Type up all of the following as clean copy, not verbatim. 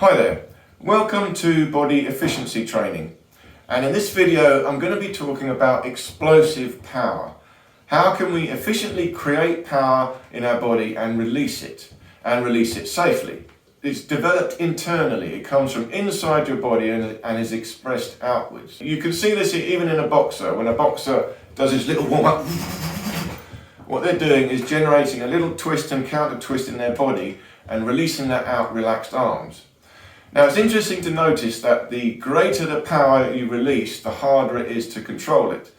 Hi there, welcome to Body Efficiency Training, and in this video I'm going to be talking about explosive power. How can we efficiently create power in our body and release it safely? It's developed internally, it comes from inside your body and is expressed outwards. You can see this even in a boxer. When a boxer does his little warm-up, what they're doing is generating a little twist and counter twist in their body and releasing that out relaxed arms. Now it's interesting to notice that the greater the power you release, the harder it is to control it.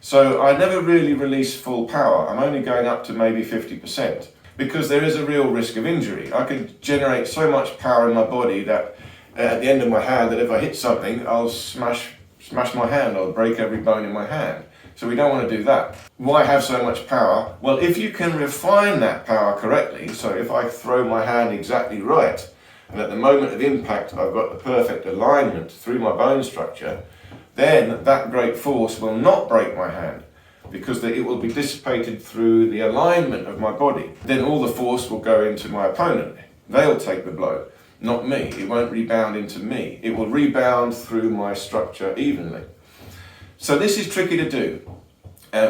So I never really release full power. I'm only going up to maybe 50% because there is a real risk of injury. I can generate so much power in my body that at the end of my hand, that if I hit something, I'll smash my hand, I'll break every bone in my hand. So we don't want to do that. Why have so much power? Well, if you can refine that power correctly, so if I throw my hand exactly right, and at the moment of impact I've got the perfect alignment through my bone structure, then that great force will not break my hand because it will be dissipated through the alignment of my body. Then all the force will go into my opponent. They'll take the blow, not me. It won't rebound into me. It will rebound through my structure evenly. So this is tricky to do,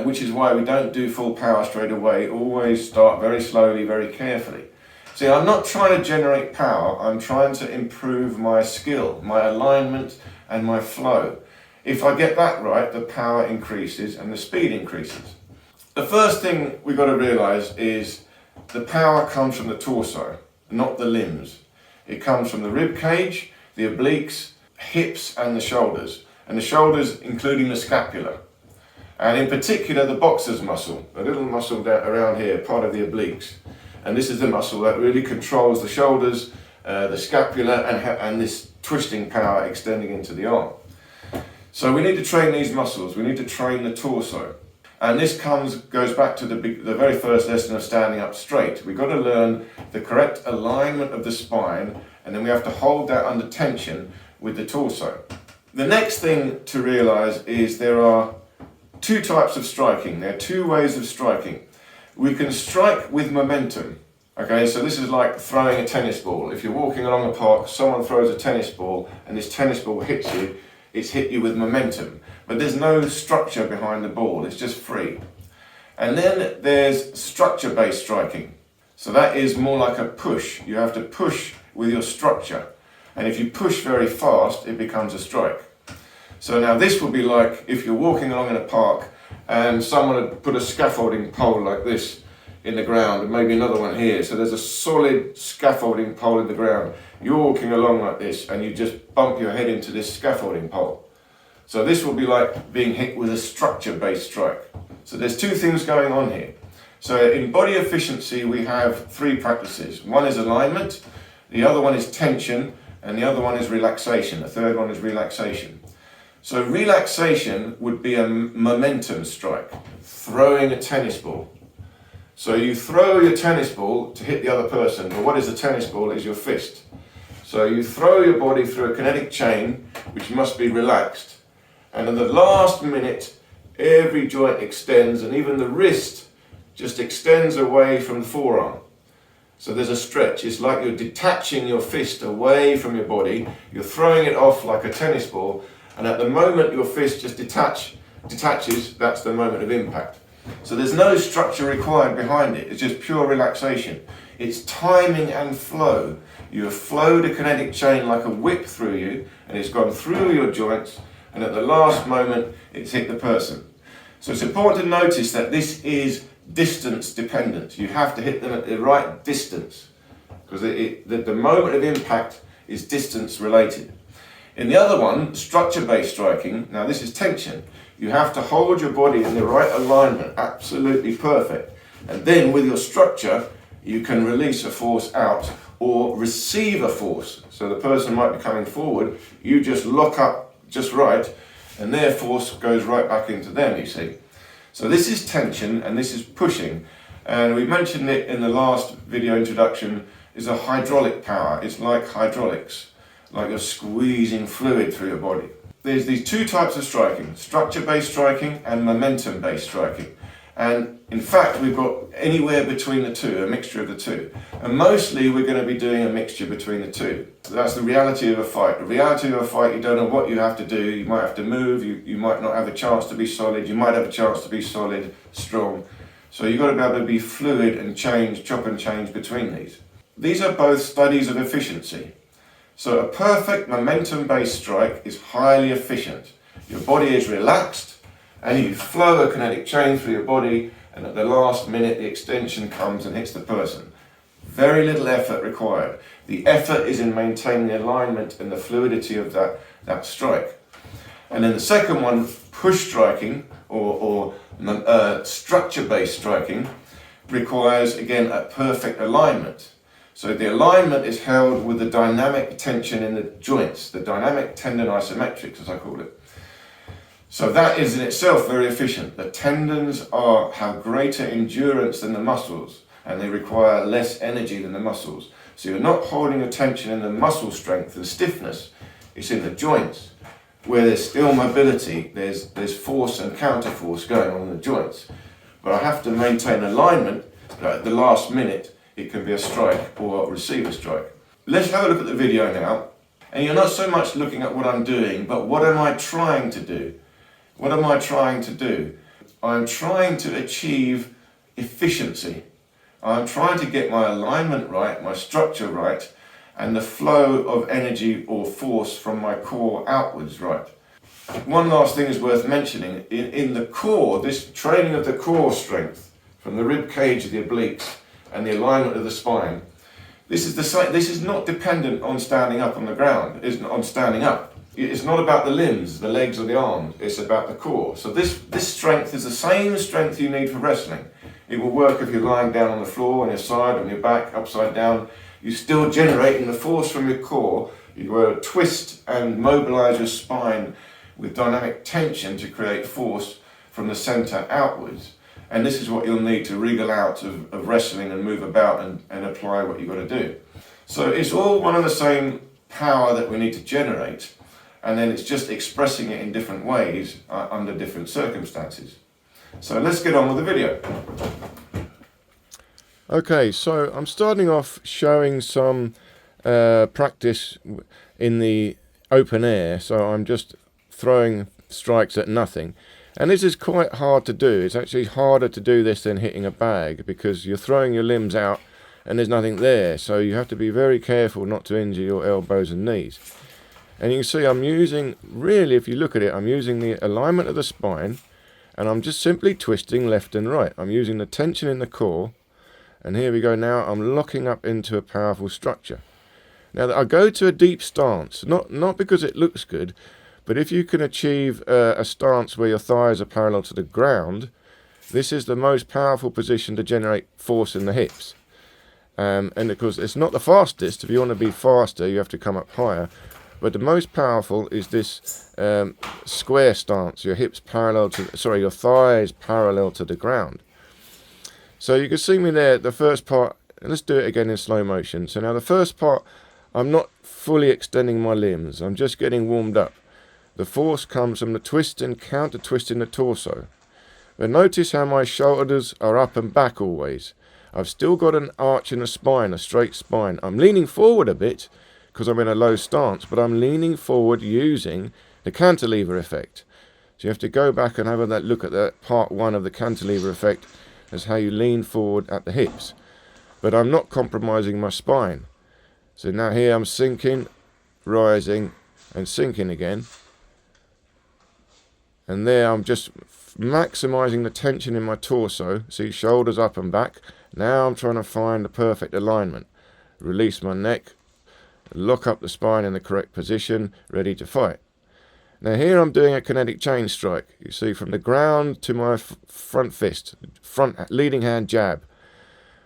which is why we don't do full power straight away. Always start very slowly, very carefully. See, I'm not trying to generate power, I'm trying to improve my skill, my alignment and my flow. If I get that right, the power increases and the speed increases. The first thing we've got to realise is the power comes from the torso, not the limbs. It comes from the rib cage, the obliques, hips and the shoulders. And the shoulders including the scapula. And in particular the boxer's muscle, a little muscle down around here, part of the obliques. And this is the muscle that really controls the shoulders, the scapula and this twisting power extending into the arm. So we need to train these muscles, we need to train the torso. And this goes back to the very first lesson of standing up straight. We've got to learn the correct alignment of the spine, and then we have to hold that under tension with the torso. The next thing to realise is there are two types of striking. There are two ways of striking. We can strike with momentum. Okay, so this is like throwing a tennis ball. If you're walking along a park, someone throws a tennis ball and this tennis ball hits you, it's hit you with momentum. But there's no structure behind the ball, it's just free. And then there's structure-based striking. So that is more like a push. You have to push with your structure. And if you push very fast, it becomes a strike. So now this will be like if you're walking along in a park and someone had put a scaffolding pole like this in the ground and maybe another one here. So there's a solid scaffolding pole in the ground. You're walking along like this and you just bump your head into this scaffolding pole. So this will be like being hit with a structure-based strike. So there's two things going on here. So in body efficiency we have three practices. One is alignment, the other one is tension, and the other one is relaxation. The third one is relaxation. So relaxation would be a momentum strike, throwing a tennis ball. So you throw your tennis ball to hit the other person, but what is a tennis ball? Is your fist. So you throw your body through a kinetic chain, which must be relaxed. And in the last minute, every joint extends, and even the wrist just extends away from the forearm. So there's a stretch. It's like you're detaching your fist away from your body. You're throwing it off like a tennis ball. And at the moment your fist just detaches, that's the moment of impact. So there's no structure required behind it. It's just pure relaxation. It's timing and flow. You have flowed a kinetic chain like a whip through you, and it's gone through your joints, and at the last moment it's hit the person. So it's important to notice that this is distance dependent. You have to hit them at the right distance because the moment of impact is distance related. In the other one, structure-based striking, now this is tension. You have to hold your body in the right alignment, absolutely perfect. And then with your structure, you can release a force out or receive a force. So the person might be coming forward, you just lock up just right, and their force goes right back into them, you see. So this is tension and this is pushing, and we mentioned it in the last video introduction, is a hydraulic power. It's like hydraulics, like you're squeezing fluid through your body. There's these two types of striking, structure-based striking and momentum-based striking. And in fact, we've got anywhere between the two, a mixture of the two. And mostly we're going to be doing a mixture between the two. So that's the reality of a fight. The reality of a fight, you don't know what you have to do. You might have to move, you might not have a chance to be solid, you might have a chance to be solid, strong. So you've got to be able to be fluid and change, chop and change between these. These are both studies of efficiency. So a perfect momentum-based strike is highly efficient. Your body is relaxed, and you flow a kinetic chain through your body, and at the last minute the extension comes and hits the person. Very little effort required. The effort is in maintaining the alignment and the fluidity of that strike. And then the second one, push striking or structure-based striking, requires again a perfect alignment. So the alignment is held with the dynamic tension in the joints, the dynamic tendon isometrics as I call it. So that is in itself very efficient. The tendons have greater endurance than the muscles, and they require less energy than the muscles. So you're not holding a tension in the muscle strength and stiffness, it's in the joints, where there's still mobility, there's force and counterforce going on in the joints. But I have to maintain alignment. At the last minute, it can be a strike or receive a strike. Let's have a look at the video now. And you're not so much looking at what I'm doing, but what am I trying to do? What am I trying to do? I'm trying to achieve efficiency. I'm trying to get my alignment right, my structure right, and the flow of energy or force from my core outwards right. One last thing is worth mentioning. In the core, this training of the core strength, from the rib cage to the obliques and the alignment of the spine, this is not dependent on standing up on the ground, it's on standing up. It's not about the limbs, the legs or the arms, it's about the core. So this strength is the same strength you need for wrestling. It will work if you're lying down on the floor, on your side, on your back, upside down. You're still generating the force from your core. You will twist and mobilize your spine with dynamic tension to create force from the center outwards. And this is what you'll need to wriggle out of wrestling and move about and apply what you've got to do. So it's all one and the same power that we need to generate. And then it's just expressing it in different ways under different circumstances. So let's get on with the video. Okay, so I'm starting off showing some practice in the open air. So I'm just throwing strikes at nothing. And this is quite hard to do. It's actually harder to do this than hitting a bag because you're throwing your limbs out and there's nothing there. So you have to be very careful not to injure your elbows and knees. And you can see I'm using, really if you look at it, I'm using the alignment of the spine and I'm just simply twisting left and right. I'm using the tension in the core, and here we go now, I'm locking up into a powerful structure. Now I go to a deep stance, not because it looks good, but if you can achieve a stance where your thighs are parallel to the ground, this is the most powerful position to generate force in the hips. And of course it's not the fastest. If you want to be faster you have to come up higher. But the most powerful is this square stance, your hips parallel to, your thighs parallel to the ground. So you can see me there, the first part, and let's do it again in slow motion. So now the first part, I'm not fully extending my limbs, I'm just getting warmed up. The force comes from the twist and counter twist in the torso. But notice how my shoulders are up and back always. I've still got an arch in the spine, a straight spine. I'm leaning forward a bit, because I'm in a low stance, but I'm leaning forward using the cantilever effect. So you have to go back and have a look at that part one of the cantilever effect as how you lean forward at the hips. But I'm not compromising my spine. So now here I'm sinking, rising and sinking again. And there I'm just maximizing the tension in my torso. See, shoulders up and back. Now I'm trying to find the perfect alignment. Release my neck. Lock up the spine in the correct position, ready to fight. Now here I'm doing a kinetic chain strike. You see from the ground to my front fist, front leading hand jab.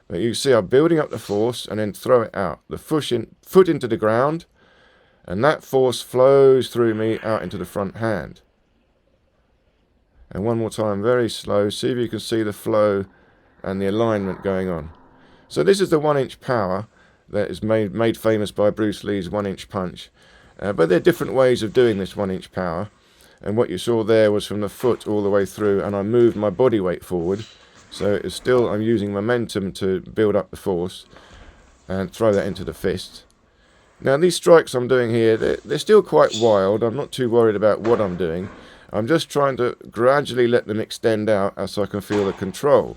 But you see I'm building up the force and then throw it out. The foot into the ground, and that force flows through me out into the front hand. And one more time, very slow. See if you can see the flow and the alignment going on. So this is the 1-inch power that is made famous by Bruce Lee's 1-inch punch. But there are different ways of doing this 1-inch power. And what you saw there was from the foot all the way through, and I moved my body weight forward. So it's still, I'm using momentum to build up the force and throw that into the fist. Now these strikes I'm doing here, they're still quite wild. I'm not too worried about what I'm doing. I'm just trying to gradually let them extend out as I can feel the control.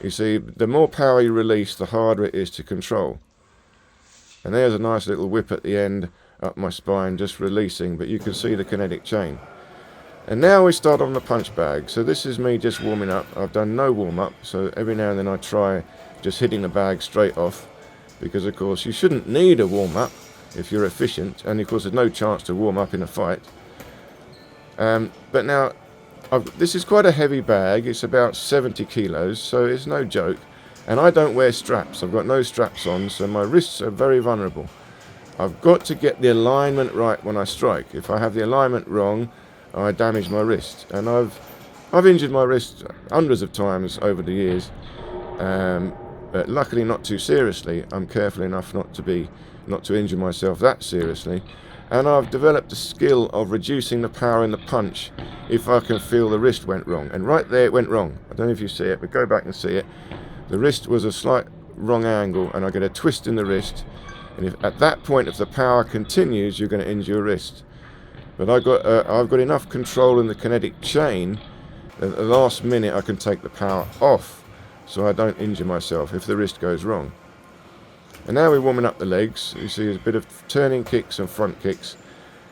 You see, the more power you release, the harder it is to control. And there's a nice little whip at the end up my spine, just releasing, but you can see the kinetic chain. And now we start on the punch bag. So this is me just warming up. I've done no warm up, so every now and then I try just hitting the bag straight off, because of course you shouldn't need a warm up if you're efficient, and of course there's no chance to warm up in a fight. But now this is quite a heavy bag. It's about 70 kilos, so it's no joke. And I don't wear straps. I've got no straps on, so my wrists are very vulnerable. I've got to get the alignment right when I strike. If I have the alignment wrong, I damage my wrist. And I've injured my wrist hundreds of times over the years, but luckily not too seriously. I'm careful enough not to injure myself that seriously. And I've developed a skill of reducing the power in the punch if I can feel the wrist went wrong. And right there it went wrong. I don't know if you see it, but go back and see it. The wrist was a slight wrong angle, and I get a twist in the wrist. And if at that point, if the power continues, you're going to injure your wrist. But I've got enough control in the kinetic chain that at the last minute I can take the power off, so I don't injure myself if the wrist goes wrong. And now we're warming up the legs. You see there's a bit of turning kicks and front kicks.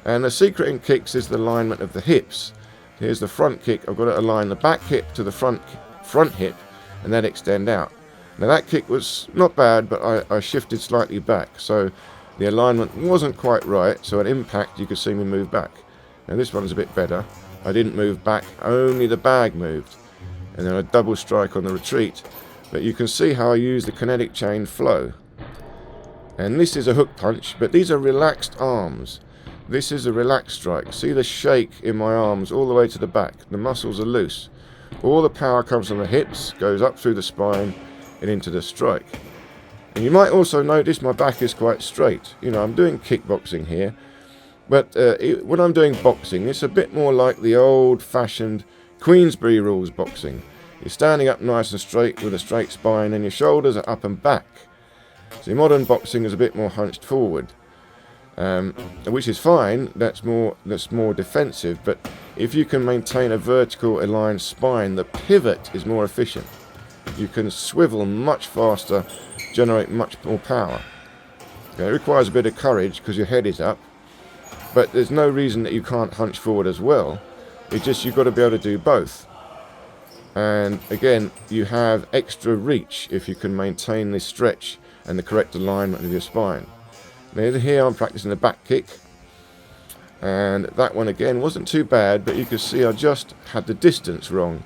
And the secret in kicks is the alignment of the hips. Here's the front kick. I've got to align the back hip to the front hip and then extend out. Now that kick was not bad, but I shifted slightly back. So the alignment wasn't quite right. So at impact you could see me move back. Now this one's a bit better. I didn't move back, only the bag moved. And then I double strike on the retreat. But you can see how I use the kinetic chain flow. And this is a hook punch, but these are relaxed arms. This is a relaxed strike. See the shake in my arms all the way to the back. The muscles are loose. All the power comes from the hips, goes up through the spine and into the strike. And you might also notice my back is quite straight. You know, I'm doing kickboxing here, but when I'm doing boxing, it's a bit more like the old-fashioned Queensberry rules boxing. You're standing up nice and straight with a straight spine, and your shoulders are up and back. See, modern boxing is a bit more hunched forward, which is fine. That's more defensive. But if you can maintain a vertical aligned spine, the pivot is more efficient. You can swivel much faster, generate much more power. Okay, it requires a bit of courage because your head is up, but there's no reason that you can't hunch forward as well. It's just you've got to be able to do both. And again, you have extra reach if you can maintain this stretch and the correct alignment of your spine. Now here I'm practicing the back kick, and that one again wasn't too bad, but you can see I just had the distance wrong.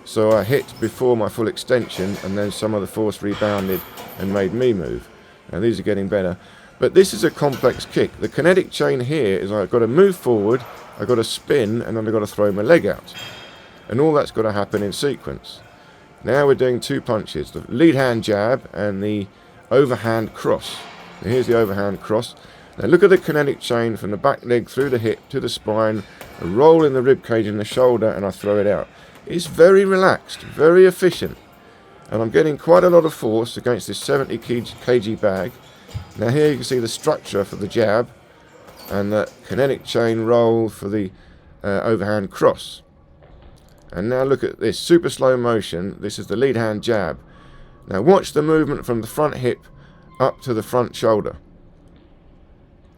So I hit before my full extension, and then some of the force rebounded and made me move. Now these are getting better. But this is a complex kick. The kinetic chain here is I've got to move forward, I've got to spin, and then I've got to throw my leg out. And all that's got to happen in sequence. Now we're doing two punches, the lead hand jab and the overhand cross. Now here's the overhand cross. Now look at the kinetic chain from the back leg through the hip to the spine, a roll in the rib cage and the shoulder, and I throw it out. It's very relaxed, very efficient, and I'm getting quite a lot of force against this 70 kg bag. Now here you can see the structure for the jab and the kinetic chain roll for the overhand cross. And now look at this, super slow motion. This is the lead hand jab. Now watch the movement from the front hip up to the front shoulder.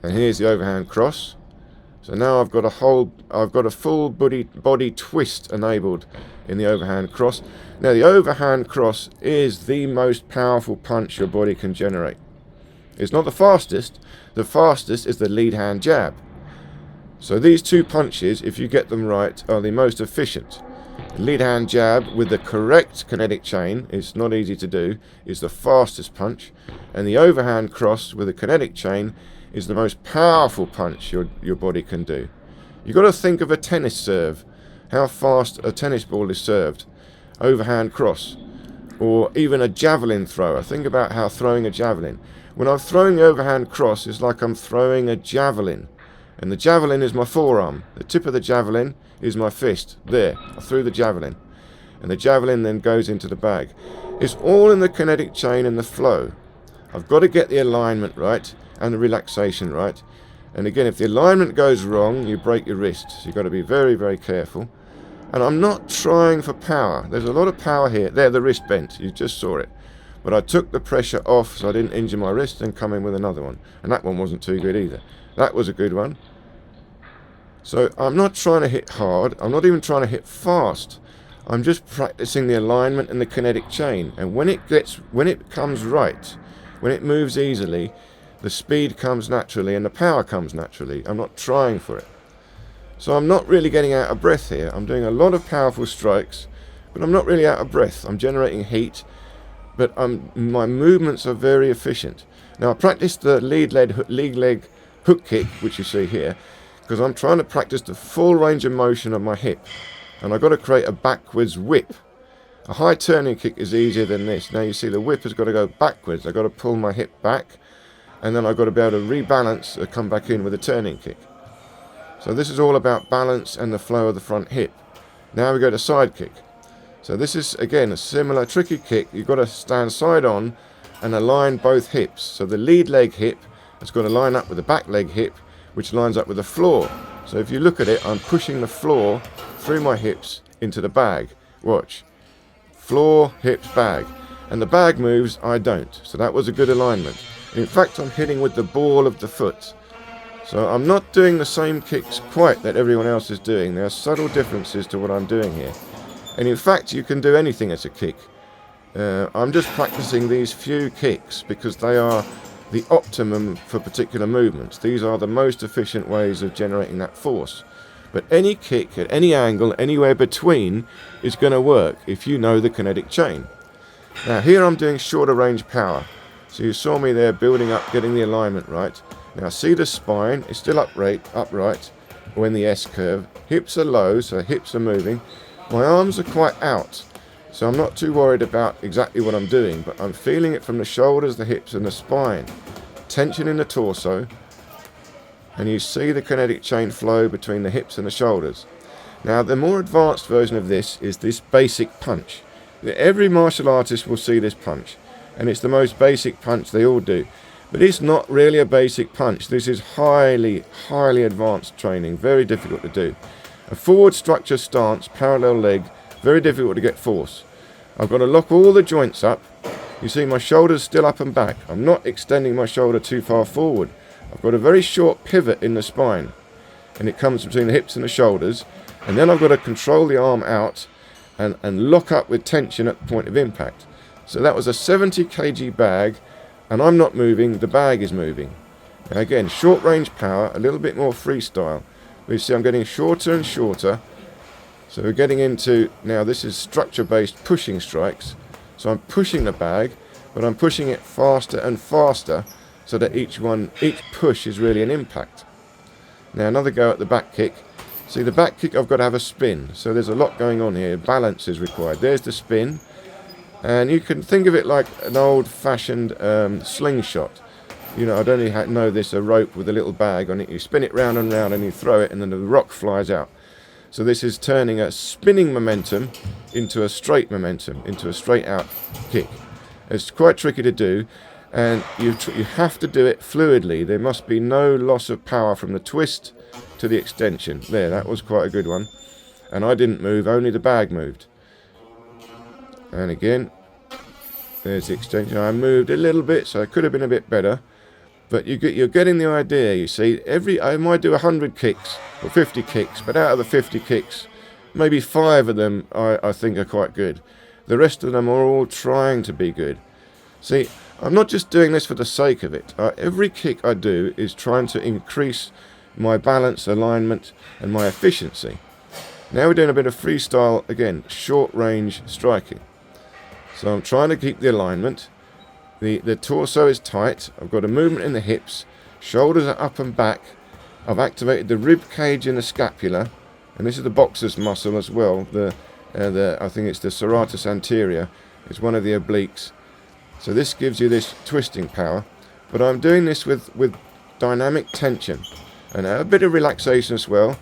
And here's the overhand cross. So now I've got a full body twist enabled in the overhand cross. Now the overhand cross is the most powerful punch your body can generate. It's not the fastest. The fastest is the lead hand jab. So these two punches, if you get them right, are the most efficient. The lead hand jab with the correct kinetic chain, it's not easy to do, is the fastest punch. And the overhand cross with the kinetic chain is the most powerful punch your body can do. You've got to think of a tennis serve, how fast a tennis ball is served. Overhand cross. Or even a javelin thrower. Think about how throwing a javelin. When I'm throwing the overhand cross, it's like I'm throwing a javelin. And the javelin is my forearm. The tip of the javelin is my fist. There, I threw the javelin. and the javelin then goes into the bag. It's all in the kinetic chain and the flow. I've got to get the alignment right and the relaxation right. And again, if the alignment goes wrong, you break your wrist. So you've got to be very, very careful. And I'm not trying for power. There's a lot of power here. There, the wrist bent. You just saw it. But I took the pressure off so I didn't injure my wrist and come in with another one. And that one wasn't too good either. That was a good one. So I'm not trying to hit hard. I'm not even trying to hit fast. I'm just practicing the alignment and the kinetic chain. And when it comes right, when it moves easily, the speed comes naturally and the power comes naturally. I'm not trying for it. So I'm not really getting out of breath here. I'm doing a lot of powerful strikes, but I'm not really out of breath. I'm generating heat, but my movements are very efficient. Now I practice the lead leg hook kick, which you see here, because I'm trying to practice the full range of motion of my hip. And I've got to create a backwards whip. A high turning kick is easier than this. Now you see the whip has got to go backwards. I've got to pull my hip back, and then I've got to be able to rebalance and come back in with a turning kick. So this is all about balance and the flow of the front hip. Now we go to side kick. So this is, again, a similar tricky kick. You've got to stand side on and align both hips. So the lead leg hip has got to line up with the back leg hip, which lines up with the floor. So if you look at it, I'm pushing the floor through my hips into the bag. Watch. Floor, hips, bag. And the bag moves, I don't. So that was a good alignment. In fact, I'm hitting with the ball of the foot. So I'm not doing the same kicks quite that everyone else is doing. There are subtle differences to what I'm doing here. And in fact, you can do anything as a kick. I'm just practicing these few kicks because they are the optimum for particular movements. These are the most efficient ways of generating that force. But any kick at any angle, anywhere between, is going to work if you know the kinetic chain. Now here I'm doing shorter range power. So you saw me there building up, getting the alignment right. Now see the spine, it's still upright, or in the S curve. Hips are low, so hips are moving. My arms are quite out, so I'm not too worried about exactly what I'm doing, but I'm feeling it from the shoulders, the hips and the spine. Tension in the torso, and you see the kinetic chain flow between the hips and the shoulders. Now the more advanced version of this is this basic punch. Every martial artist will see this punch, and it's the most basic punch they all do. But it's not really a basic punch. This is highly, highly advanced training, very difficult to do. A forward structure stance, parallel leg, very difficult to get force. I've got to lock all the joints up. You see my shoulders still up and back. I'm not extending my shoulder too far forward. I've got a very short pivot in the spine, and it comes between the hips and the shoulders. And then I've got to control the arm out and lock up with tension at the point of impact. So that was a 70 kg bag, and I'm not moving, the bag is moving. Now again, short range power, a little bit more freestyle. But you see I'm getting shorter and shorter. So we're getting into, now this is structure based pushing strikes. So I'm pushing the bag, but I'm pushing it faster and faster so that each push is really an impact. Now another go at the back kick. See the back kick, I've got to have a spin. So there's a lot going on here, balance is required. There's the spin. And you can think of it like an old-fashioned slingshot. You know, I don't really know this, a rope with a little bag on it. You spin it round and round and you throw it and then the rock flies out. So this is turning a spinning momentum into a straight momentum, into a straight out kick. It's quite tricky to do, and you have to do it fluidly. There must be no loss of power from the twist to the extension. There, that was quite a good one. And I didn't move, only the bag moved. And again, there's the extension. I moved a little bit, so it could have been a bit better. But you're getting the idea, you see. I might do 100 kicks, or 50 kicks, but out of the 50 kicks, maybe 5 of them I think are quite good. The rest of them are all trying to be good. See, I'm not just doing this for the sake of it. Every kick I do is trying to increase my balance, alignment, and my efficiency. Now we're doing a bit of freestyle, again, short range striking. So I'm trying to keep the alignment. The torso is tight. I've got a movement in the hips. Shoulders are up and back. I've activated the rib cage in the scapula, and this is the boxer's muscle as well. I think it's the serratus anterior. It's one of the obliques. So this gives you this twisting power. But I'm doing this with dynamic tension and a bit of relaxation as well.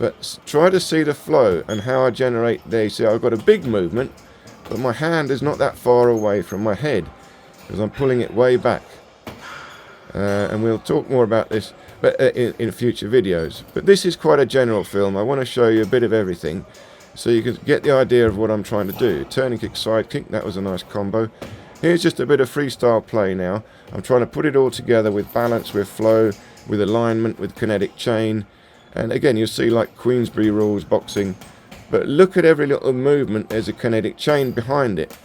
But try to see the flow and how I generate there. You see, I've got a big movement, but my hand is not that far away from my head because I'm pulling it way back. And we'll talk more about this in future videos. But this is quite a general film. I want to show you a bit of everything so you can get the idea of what I'm trying to do. Turning kick, side kick, that was a nice combo. Here's just a bit of freestyle play now. I'm trying to put it all together with balance, with flow, with alignment, with kinetic chain. And again, you'll see like Queensberry rules boxing. But look at every little movement, there's a kinetic chain behind it.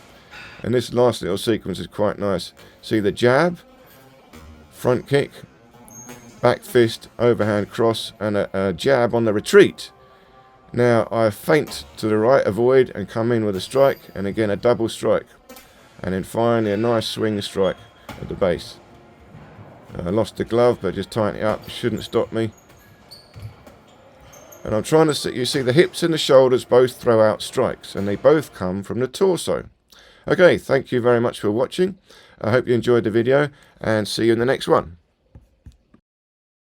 And this last little sequence is quite nice. See the jab, front kick, back fist, overhand cross, and a jab on the retreat. Now I feint to the right, avoid, and come in with a strike, and again a double strike. And then finally a nice swing strike at the base. I lost the glove, but just tighten it up, shouldn't stop me. And I'm trying to see, you see the hips and the shoulders both throw out strikes, and they both come from the torso. Okay, thank you very much for watching. I hope you enjoyed the video, and see you in the next one.